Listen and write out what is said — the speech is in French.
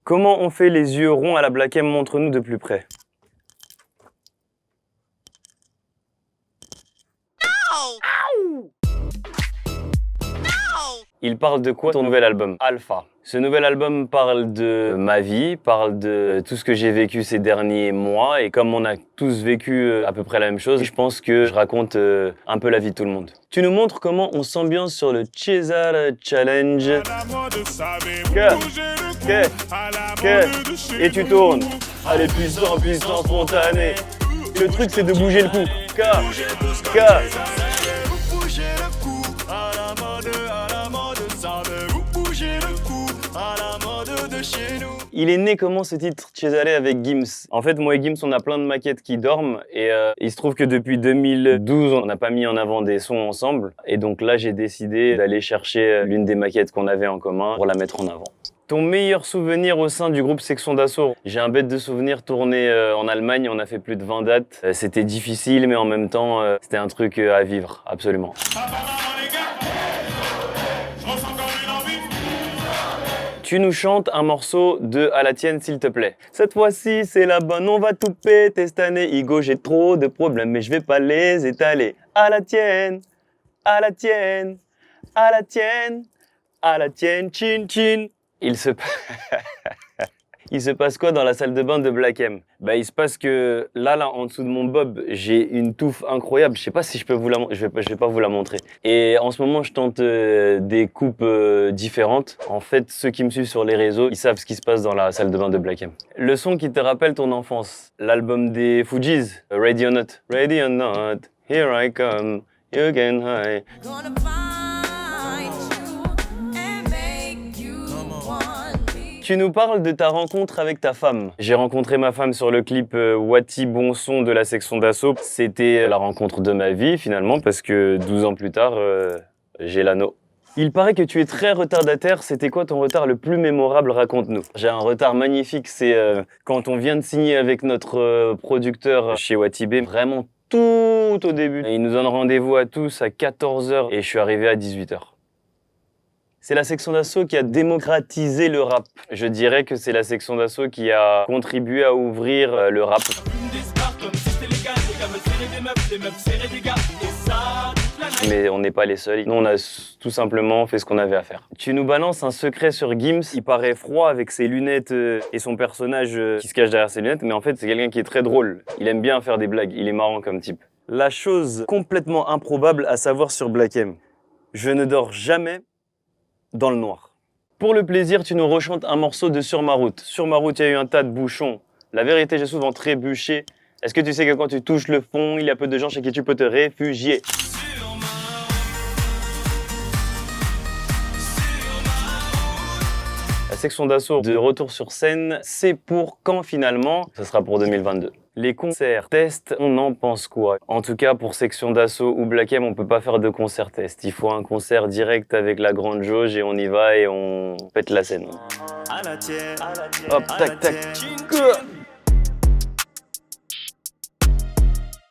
Comment on fait les yeux ronds à la Black M? Montre-nous de plus près. Il parle de quoi ton nouvel album? Alpha. Ce nouvel album parle de ma vie, parle de tout ce que j'ai vécu ces derniers mois et comme on a tous vécu à peu près la même chose, je pense que je raconte un peu la vie de tout le monde. Tu nous montres comment on s'ambiance sur le Cesare Challenge. Et tu tournes. Allez, puissant, puissant, spontané. Le truc c'est de bouger le cou. Il est né comment ce titre Cesare avec Gims? En fait, moi et Gims, on a plein de maquettes qui dorment et il se trouve que depuis 2012, on n'a pas mis en avant des sons ensemble. Et donc là, j'ai décidé d'aller chercher l'une des maquettes qu'on avait en commun pour la mettre en avant. Ton meilleur souvenir au sein du groupe Section d'Assaut? J'ai un bête de souvenir tourné en Allemagne, on a fait plus de 20 dates. C'était difficile, mais en même temps, c'était un truc à vivre, absolument. Tu nous chantes un morceau de À la tienne, s'il te plaît. Cette fois-ci, c'est la bonne, on va tout péter cette année. Igo, j'ai trop de problèmes, mais je vais pas les étaler. À la tienne, à la tienne, à la tienne, à la tienne, chin chin. Il se passe quoi dans la salle de bain de Black M? Bah, il se passe que là, en dessous de mon bob, j'ai une touffe incroyable. Je sais pas si je peux vous la montrer. Je vais pas vous la montrer. Et en ce moment, je tente des coupes différentes. En fait, ceux qui me suivent sur les réseaux, ils savent ce qui se passe dans la salle de bain de Black M. Le son qui te rappelle ton enfance, l'album des Fugees, Ready or Not. Ready or Not, here I come, you can hide. Tu nous parles de ta rencontre avec ta femme. J'ai rencontré ma femme sur le clip Wati Bon Son de la Section d'Assaut. C'était la rencontre de ma vie finalement parce que 12 ans plus tard, j'ai l'anneau. Il paraît que tu es très retardataire. C'était quoi ton retard le plus mémorable? Raconte-nous. J'ai un retard magnifique, c'est quand on vient de signer avec notre producteur chez Watibé, vraiment tout au début. Et il nous donne rendez-vous à tous à 14h et je suis arrivé à 18h. C'est la Section d'Assaut qui a démocratisé le rap. Je dirais que c'est la Section d'Assaut qui a contribué à ouvrir le rap. Mais on n'est pas les seuls. Nous, on a tout simplement fait ce qu'on avait à faire. Tu nous balances un secret sur Gims. Il paraît froid avec ses lunettes et son personnage qui se cache derrière ses lunettes. Mais en fait, c'est quelqu'un qui est très drôle. Il aime bien faire des blagues. Il est marrant comme type. La chose complètement improbable à savoir sur Black M. Je ne dors jamais dans le noir. Pour le plaisir, tu nous rechantes un morceau de Sur ma route. Sur ma route, il y a eu un tas de bouchons. La vérité, j'ai souvent trébuché. Est-ce que tu sais que quand tu touches le fond, il y a peu de gens chez qui tu peux te réfugier? La Section d'Assaut de retour sur scène, c'est pour quand finalement? Ça sera pour 2022. Les concerts test, on en pense quoi? En tout cas, pour Section d'Assaut ou Black M, on peut pas faire de concert test. Il faut un concert direct avec la grande jauge et on y va et on pète la scène. Hop, tac, tac.